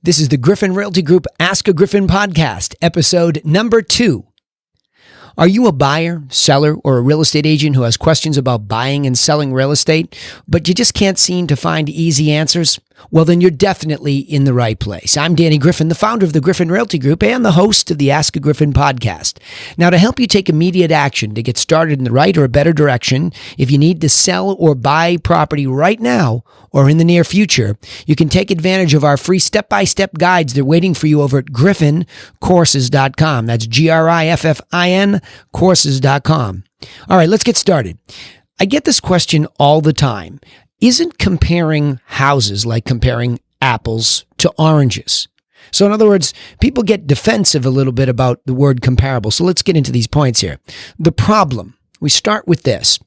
This is the Griffin Realty Group Ask a Griffin podcast, episode number 2. Are you a buyer, seller, or a real estate agent who has questions about buying and selling real estate, but you just can't seem to find easy answers? Well, then you're definitely in the right place. I'm Danny Griffin, the founder of the Griffin Realty Group and the host of the Ask a Griffin podcast. Now, to help you take immediate action to get started in the right or a better direction, if you need to sell or buy property right now or in the near future, you can take advantage of our free step-by-step guides. They're waiting for you over at griffincourses.com. That's Griffin courses.com. All right, let's get started. I get this question all the time. Isn't comparing houses like comparing apples to oranges? So in other words, people get defensive a little bit about the word comparable. So let's get into these points here. The problem, we start with this.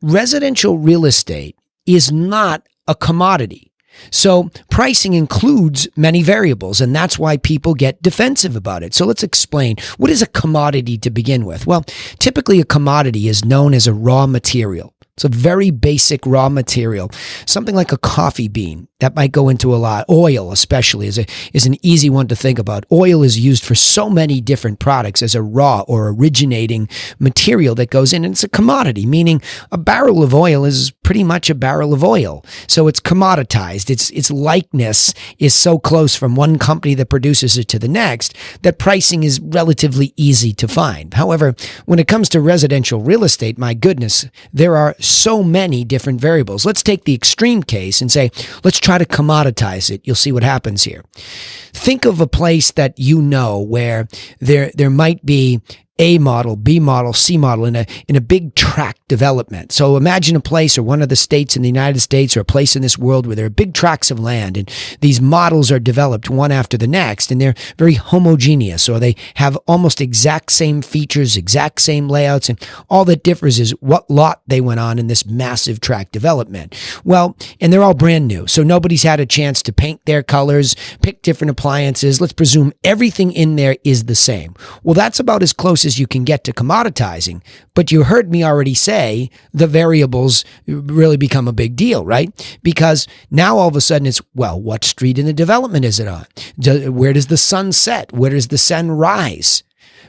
Residential real estate is not a commodity. So pricing includes many variables, and that's why people get defensive about it. So let's explain. What is a commodity to begin with? Well, typically a commodity is known as a raw material. It's a very basic raw material, something like a coffee bean that might go into a lot. Oil, especially, is an easy one to think about. Oil is used for so many different products as a raw or originating material that goes in. And it's a commodity, meaning a barrel of oil is pretty much a barrel of oil. So it's commoditized. Its likeness is so close from one company that produces it to the next that pricing is relatively easy to find. However, when it comes to residential real estate, my goodness, there are so many different variables. Let's take the extreme case and say, let's try to commoditize it. You'll see what happens here. Think of a place that you know where there might be A model, B model, C model in a big tract development. So imagine a place or one of the states in the United States or a place in this world where there are big tracts of land and these models are developed one after the next and they're very homogeneous, or they have almost exact same features, exact same layouts, and all that differs is what lot they went on in this massive tract development. Well, and they're all brand new. So nobody's had a chance to paint their colors, pick different appliances. Let's presume everything in there is the same. Well, that's about as close as you can get to commoditizing. But you heard me already say the variables really become a big deal, right? Because now all of a sudden it's, well, what street in the development is it on? Where does the sun set? Where does the sun rise?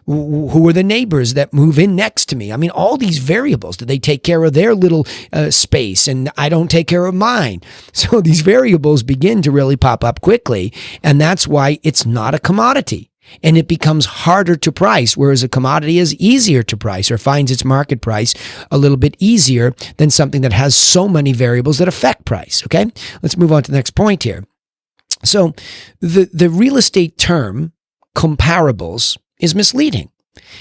Who are the neighbors that move in next to me? I mean, all these variables. Do they take care of their little space and I don't take care of mine? So these variables begin to really pop up quickly. And that's why it's not a commodity. And it becomes harder to price, whereas a commodity is easier to price or finds its market price a little bit easier than something that has so many variables that affect price. Okay, let's move on to the next point here. So the real estate term comparables is misleading.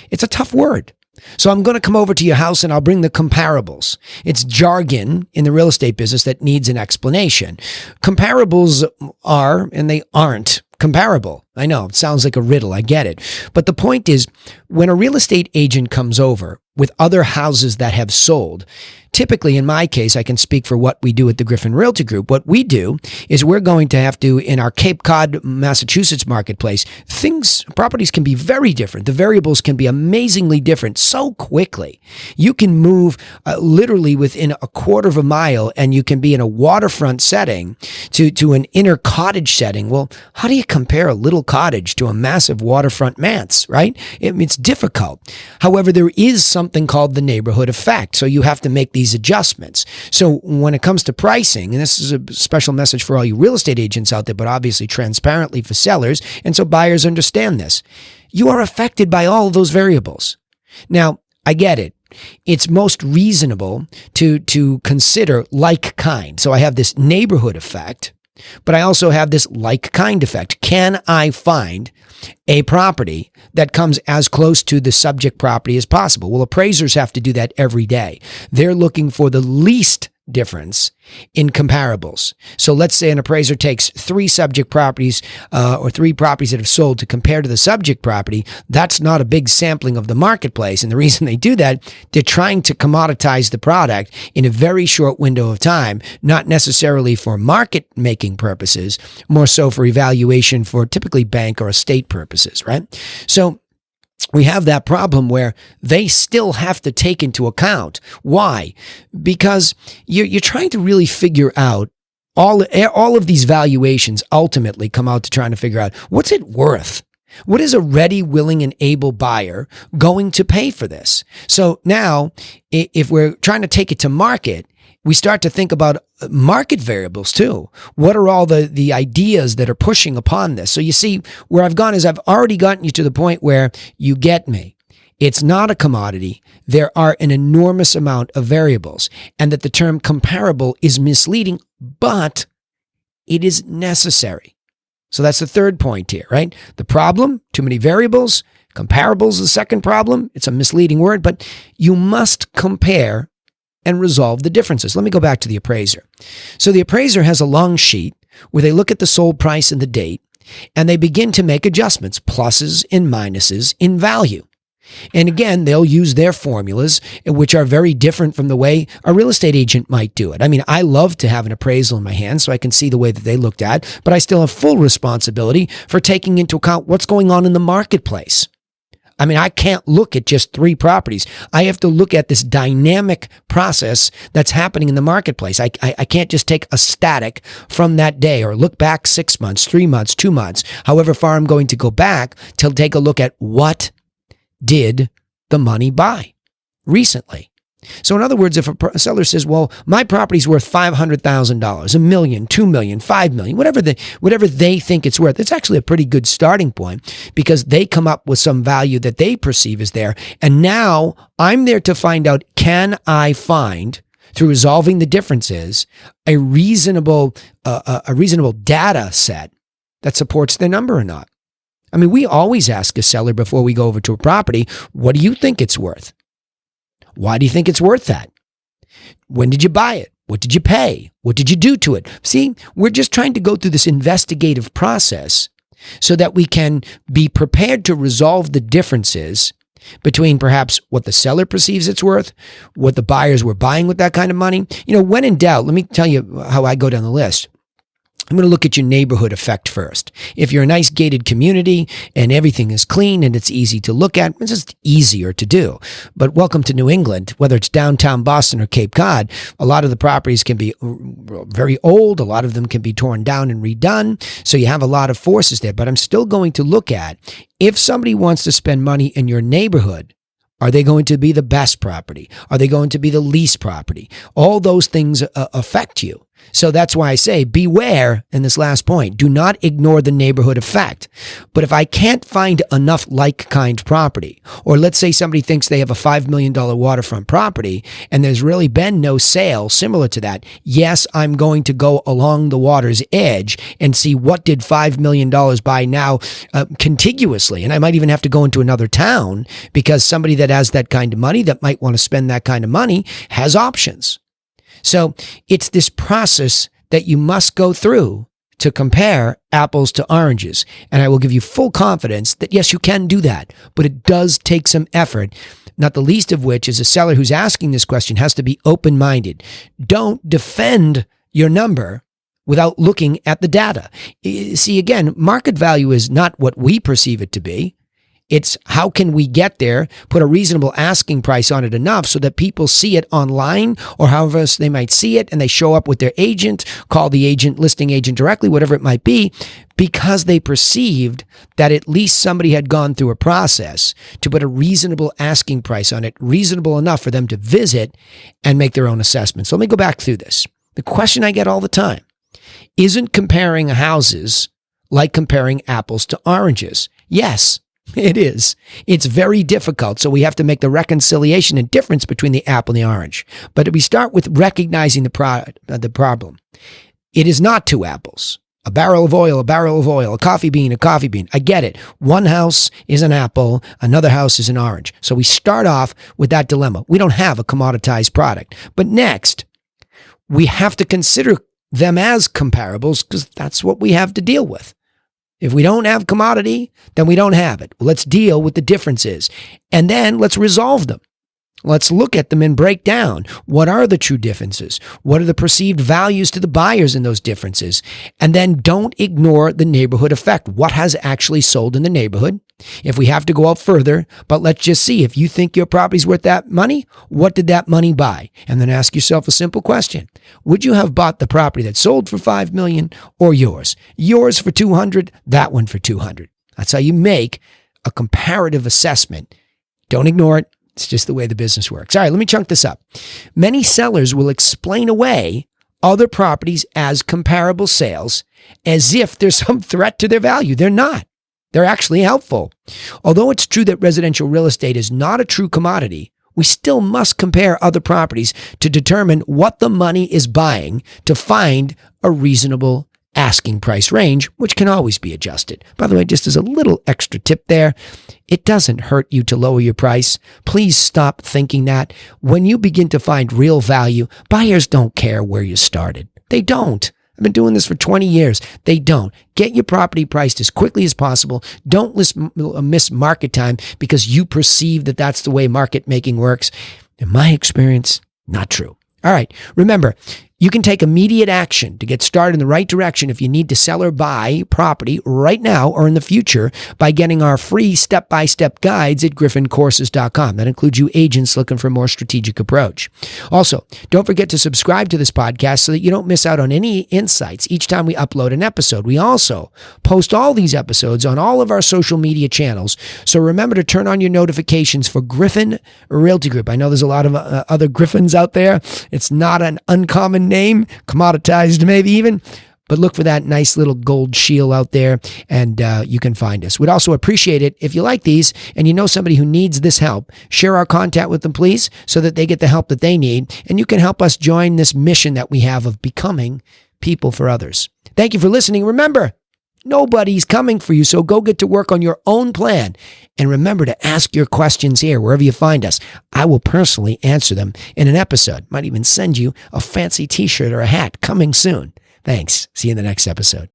It's a tough word. So I'm going to come over to your house and I'll bring the comparables. It's jargon in the real estate business that needs an explanation. Comparables are, and they aren't, comparable. I know, it sounds like a riddle. I get it. But the point is, when a real estate agent comes over with other houses that have sold, typically, in my case, I can speak for what we do at the Griffin Realty Group. What we do is we're going to have to, in our Cape Cod, Massachusetts marketplace, properties can be very different. The variables can be amazingly different so quickly. You can move literally within a quarter of a mile and you can be in a waterfront setting to an inner cottage setting. Well, how do you compare a little cottage to a massive waterfront manse, right? It's difficult. However, there is something called the neighborhood effect. So you have to make these adjustments. So when it comes to pricing, and this is a special message for all you real estate agents out there, but obviously transparently for sellers, and so buyers understand this, you are affected by all of those variables. Now, I get it. It's most reasonable to consider like kind. So I have this neighborhood effect, but I also have this like kind effect. Can I find a property that comes as close to the subject property as possible? Well, appraisers have to do that every day. They're looking for the least difference in comparables. So let's say an appraiser takes 3 subject properties or 3 properties that have sold to compare to the subject property. That's not a big sampling of the marketplace. And the reason they do that, they're trying to commoditize the product in a very short window of time, not necessarily for market making purposes, more so for evaluation for typically bank or estate purposes, right? So we have that problem where they still have to take into account. Why? Because you're trying to really figure out all of these valuations ultimately come out to trying to figure out what's it worth. What is a ready, willing, and able buyer going to pay for this? So now, if we're trying to take it to market, we start to think about market variables too. What are all the ideas that are pushing upon this? So you see, where I've gone is I've already gotten you to the point where you get me. It's not a commodity. There are an enormous amount of variables, and that the term comparable is misleading, but it is necessary. So that's the third point here, right? The problem, too many variables. Comparable is the second problem. It's a misleading word, but you must compare and resolve the differences. Let me go back to the appraiser. So the appraiser has a long sheet where they look at the sold price and the date, and they begin to make adjustments, pluses and minuses in value. And again, they'll use their formulas, which are very different from the way a real estate agent might do it. I mean, I love to have an appraisal in my hand so I can see the way that they looked at, but I still have full responsibility for taking into account what's going on in the marketplace. I mean, I can't look at just 3 properties. I have to look at this dynamic process that's happening in the marketplace. I can't just take a static from that day or look back 6 months, 3 months, 2 months, however far I'm going to go back to take a look at what did the money buy recently. So in other words, if a seller says, well, my property's worth $500,000, $1 million, $2 million, $5 million, whatever they think it's worth, it's actually a pretty good starting point because they come up with some value that they perceive as there. And now I'm there to find out, can I find, through resolving the differences, a reasonable data set that supports their number or not? I mean, we always ask a seller before we go over to a property, what do you think it's worth? Why do you think it's worth that? When did you buy it? What did you pay? What did you do to it? See, we're just trying to go through this investigative process so that we can be prepared to resolve the differences between perhaps what the seller perceives it's worth, what the buyers were buying with that kind of money. You know, when in doubt, let me tell you how I go down the list. I'm going to look at your neighborhood effect first. If you're a nice gated community and everything is clean and it's easy to look at, it's just easier to do. But welcome to New England, whether it's downtown Boston or Cape Cod, a lot of the properties can be very old. A lot of them can be torn down and redone. So you have a lot of forces there. But I'm still going to look at if somebody wants to spend money in your neighborhood, are they going to be the best property? Are they going to be the least property? All those things affect you. So that's why I say beware in this last point. Do not ignore the neighborhood effect. But if I can't find enough like-kind property, or let's say somebody thinks they have a $5 million waterfront property and there's really been no sale similar to that, yes, I'm going to go along the water's edge and see what did $5 million buy now contiguously. And I might even have to go into another town because somebody that has that kind of money that might want to spend that kind of money has options. So it's this process that you must go through to compare apples to oranges. And I will give you full confidence that, yes, you can do that, but it does take some effort, not the least of which is a seller who's asking this question has to be open-minded. Don't defend your number without looking at the data. See, again, market value is not what we perceive it to be. It's how can we get there, put a reasonable asking price on it enough so that people see it online or however else they might see it and they show up with their agent, call the agent, listing agent directly, whatever it might be, because they perceived that at least somebody had gone through a process to put a reasonable asking price on it, reasonable enough for them to visit and make their own assessment. So let me go back through this. The question I get all the time, isn't comparing houses like comparing apples to oranges? Yes. It is. It's very difficult, so we have to make the reconciliation and difference between the apple and the orange. But we start with recognizing the problem. It is not 2 apples. A barrel of oil, a coffee bean, a coffee bean. I get it. One house is an apple, another house is an orange. So we start off with that dilemma. We don't have a commoditized product. But next, we have to consider them as comparables because that's what we have to deal with. If we don't have commodity, then we don't have it. Well, let's deal with the differences. And then let's resolve them. Let's look at them and break down what are the true differences, what are the perceived values to the buyers in those differences, and then don't ignore the neighborhood effect. What has actually sold in the neighborhood? If we have to go out further, but let's just see, if you think your property's worth that money, what did that money buy? And then ask yourself a simple question. Would you have bought the property that sold for $5 million or yours? Yours for $200, that one for $200. That's how you make a comparative assessment. Don't ignore it. It's just the way the business works. All right, let me chunk this up. Many sellers will explain away other properties as comparable sales as if there's some threat to their value. They're not. They're actually helpful. Although it's true that residential real estate is not a true commodity, we still must compare other properties to determine what the money is buying to find a reasonable asking price range, which can always be adjusted. By the way, just as a little extra tip there, it doesn't hurt you to lower your price. Please stop thinking that. When you begin to find real value, buyers don't care where you started. They don't. I've been doing this for 20 years. They don't. Get your property priced as quickly as possible. Don't miss market time because you perceive that that's the way market making works. In my experience, not true. All right. Remember, you can take immediate action to get started in the right direction if you need to sell or buy property right now or in the future by getting our free step-by-step guides at griffincourses.com. That includes you agents looking for a more strategic approach. Also, don't forget to subscribe to this podcast so that you don't miss out on any insights each time we upload an episode. We also post all these episodes on all of our social media channels, so remember to turn on your notifications for Griffin Realty Group. I know there's a lot of other Griffins out there. It's not an uncommon name, commoditized maybe even, but look for that nice little gold shield out there and you can find us. We'd also appreciate it if you like these and you know somebody who needs this help. Share our contact with them, please, so that they get the help that they need and you can help us join this mission that we have of becoming people for others. Thank you for listening. Remember, nobody's coming for you, so go get to work on your own plan. And remember to ask your questions here, wherever you find us. I will personally answer them in an episode. Might even send you a fancy t-shirt or a hat coming soon. Thanks. See you in the next episode.